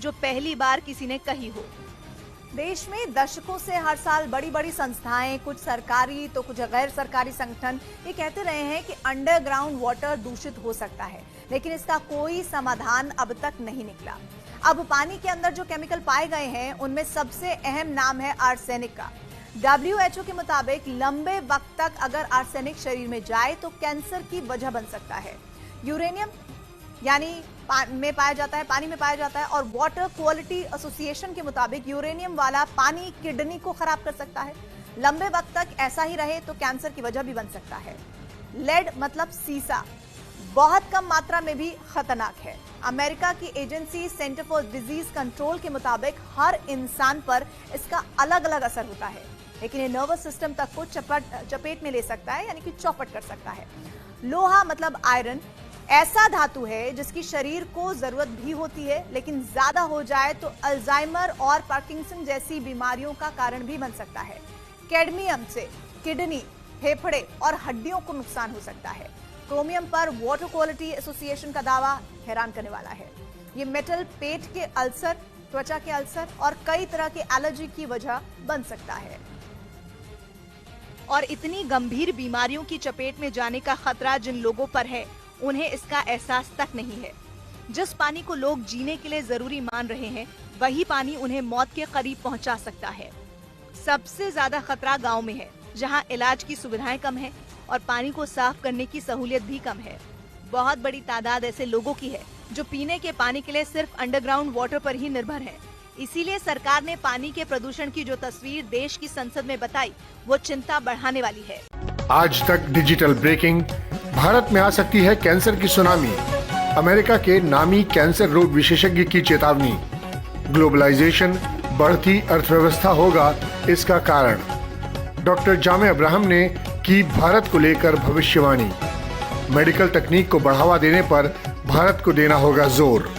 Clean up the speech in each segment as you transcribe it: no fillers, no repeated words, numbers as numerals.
जो पहली बार किसी ने कही हो। देश में दशकों से हर साल बड़ी बड़ी संस्थाएं, कुछ सरकारी तो कुछ गैर सरकारी संगठन ये कहते रहे हैं कि अंडरग्राउंड वाटर दूषित हो सकता है, लेकिन इसका कोई समाधान अब तक नहीं निकला। अब पानी के अंदर जो केमिकल पाए गए हैं उनमें सबसे अहम नाम है आर्सेनिक का। WHO के मुताबिक लंबे वक्त तक अगर आर्सेनिक शरीर में जाए तो कैंसर की वजह बन सकता है। यूरेनियम यानी पानी में पाया जाता है और वाटर क्वालिटी एसोसिएशन के मुताबिक यूरेनियम वाला पानी किडनी को खराब कर सकता है। लंबे वक्त तक ऐसा ही रहे तो कैंसर की वजह भी बन सकता है। लेड मतलब सीसा बहुत कम मात्रा में भी खतरनाक है। अमेरिका की agency centre for disease control के मुताबिक हर इंसान पर इसका अलग अलग असर होता है, लेकिन ये नर्वस सिस्टम तक को चपेट में ले सकता है, यानी कि चौपट कर सकता है। लोहा मतलब आयरन ऐसा धातु है जिसकी शरीर को जरूरत भी होती है, लेकिन ज्यादा हो जाए तो अल्जाइमर और पार्किंसन जैसी बीमारियों का कारण भी बन सकता है। कैडमियम से किडनी, फेफड़े और हड्डियों को नुकसान हो सकता है। क्रोमियम पर वाटर क्वालिटी एसोसिएशन का दावा हैरान करने वाला है। ये मेटल पेट के अल्सर, त्वचा के अल्सर और कई तरह के एलर्जी की वजह बन सकता है। और इतनी गंभीर बीमारियों की चपेट में जाने का खतरा जिन लोगों पर है उन्हें इसका एहसास तक नहीं है। जिस पानी को लोग जीने के लिए जरूरी मान रहे हैं वही पानी उन्हें मौत के करीब पहुंचा सकता है। सबसे ज्यादा खतरा गांव में है, जहां इलाज की सुविधाएं कम है और पानी को साफ करने की सहूलियत भी कम है। बहुत बड़ी तादाद ऐसे लोगों की है जो पीने के पानी के लिए सिर्फ अंडरग्राउंड वाटर पर ही निर्भर है। इसीलिए सरकार ने पानी के प्रदूषण की जो तस्वीर देश की संसद में बताई वो चिंता बढ़ाने वाली है। आज तक डिजिटल ब्रेकिंग, भारत में आ सकती है कैंसर की सुनामी। अमेरिका के नामी कैंसर रोग विशेषज्ञ की चेतावनी। ग्लोबलाइजेशन, बढ़ती अर्थव्यवस्था होगा इसका कारण। डॉक्टर जामे अब्राहम ने की भारत को लेकर भविष्यवाणी। मेडिकल तकनीक को बढ़ावा देने पर भारत को देना होगा जोर।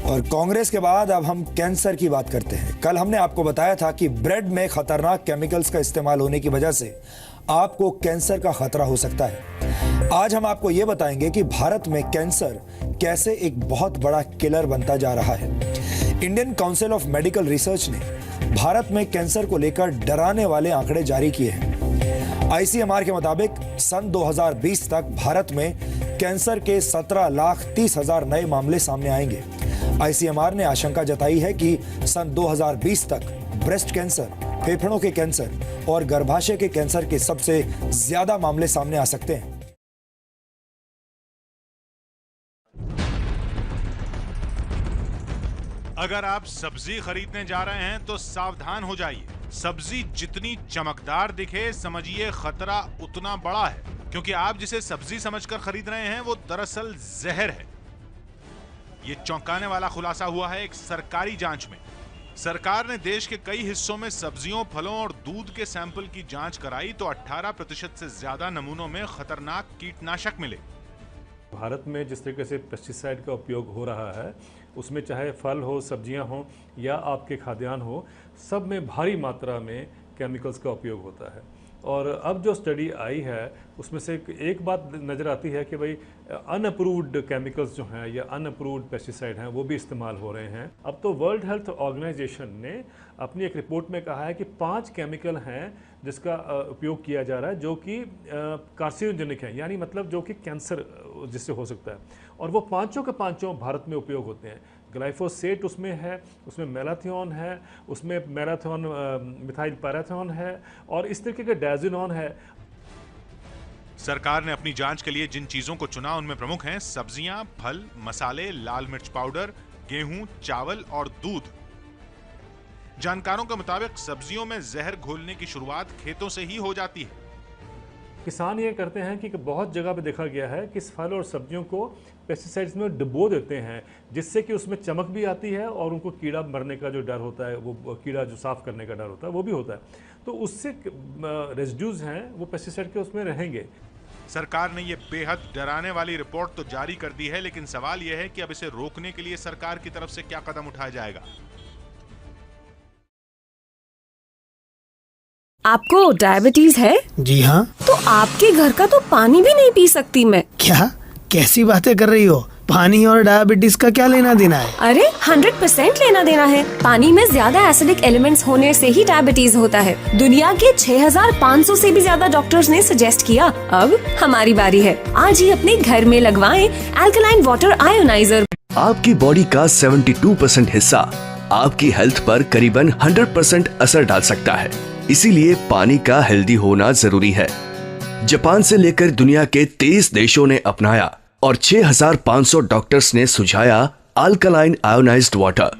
और कांग्रेस के बाद अब हम कैंसर की बात करते हैं। कल हमने आपको बताया था कि ब्रेड में खतरनाक केमिकल्स का इस्तेमाल होने की वजह से आपको कैंसर का खतरा हो सकता है। आज हम आपको यह बताएंगे कि भारत में कैंसर कैसे एक बहुत बड़ा किलर बनता जा रहा है। Indian council of medical research ने भारत में कैंसर को लेकर डराने वाले आंकड़े जारी किए हैं। ICMR के मुताबिक सन 2020 तक भारत में कैंसर के 17,30,000 नए मामले सामने आएंगे। ICMR ने आशंका जताई है कि सन 2020 तक ब्रेस्ट कैंसर, फेफड़ों के कैंसर और गर्भाशय के कैंसर के सबसे ज्यादा मामले सामने आ सकते हैं। अगर आप सब्जी खरीदने जा रहे हैं तो सावधान हो जाइए। सब्जी जितनी चमकदार दिखे समझिए खतरा उतना बड़ा है, क्योंकि आप जिसे सब्जी समझकर खरीद रहे हैं वो दरअसल जहर है। ये चौंकाने वाला खुलासा हुआ है एक सरकारी जांच में। सरकार ने देश के कई हिस्सों में सब्जियों, फलों और दूध के सैंपल की जांच कराई तो 18% से ज्यादा नमूनों में खतरनाक कीटनाशक मिले। भारत में जिस तरीके से पेस्टिसाइड का उपयोग हो रहा है, उसमें चाहे फल हो, सब्जियां हो या आपके खाद्यान्न हो, सब में भारी मात्रा में केमिकल्स का उपयोग होता है। और अब जो स्टडी आई है उसमें से एक बात नज़र आती है कि भाई अनअप्रूव्ड केमिकल्स जो हैं या अनअप्रूव्ड पेस्टिसाइड हैं वो भी इस्तेमाल हो रहे हैं। अब तो वर्ल्ड हेल्थ ऑर्गेनाइजेशन ने अपनी एक रिपोर्ट में कहा है कि 5 केमिकल हैं जिसका उपयोग किया जा रहा है जो कि कार्सिनोजेनिक है, यानी मतलब जो कि कैंसर जिससे हो सकता है, और वो पांचों के पांचों भारत में उपयोग होते हैं। ग्लाइफोसेट उसमें है, उसमें मैलाथियोन है, उसमें मैराथन मिथाइल पैराथोन है और इस तरीके के डायजिनोन है। सरकार ने अपनी जांच के लिए जिन चीजों को चुना उनमें प्रमुख हैं सब्जियां, फल, मसाले, लाल मिर्च पाउडर, गेहूं, चावल और दूध। जानकारों के मुताबिक सब्जियों में जहर घोलने की शुरुआत खेतों से ही हो जाती है। किसान ये करते हैं कि बहुत जगह पे देखा गया है कि इस फल और सब्जियों को पेस्टिसाइड्स में डुबो देते हैं, जिससे कि उसमें चमक भी आती है और उनको कीड़ा मरने का जो डर होता है, वो कीड़ा जो साफ करने का डर होता है वो भी होता है, तो उससे रेजिड्यूज हैं वो पेस्टिसाइड के उसमें रहेंगे। सरकार ने ये बेहद डराने वाली रिपोर्ट तो जारी कर दी है, लेकिन सवाल यह है कि अब इसे रोकने के लिए सरकार की तरफ से क्या कदम उठाया जाएगा। आपको डायबिटीज है? जी हाँ। तो आपके घर का तो पानी भी नहीं पी सकती मैं। क्या कैसी बातें कर रही हो? पानी और डायबिटीज का क्या लेना देना है? अरे 100% लेना देना है। पानी में ज्यादा एसिडिक एलिमेंट्स होने से ही डायबिटीज होता है। दुनिया के 6500 से भी ज्यादा डॉक्टर्स ने सजेस्ट किया। अब हमारी बारी है। आज ही अपने घर में लगवाएं अल्कलाइन वाटर आयोनाइजर। आपकी बॉडी का 72% हिस्सा आपकी हेल्थ पर करीबन 100% असर डाल सकता है। इसीलिए पानी का हेल्दी होना जरूरी है। जापान से लेकर दुनिया के 23 देशों ने अपनाया और 6500 डॉक्टर्स ने सुझाया अल्कलाइन आयोनाइज्ड वाटर।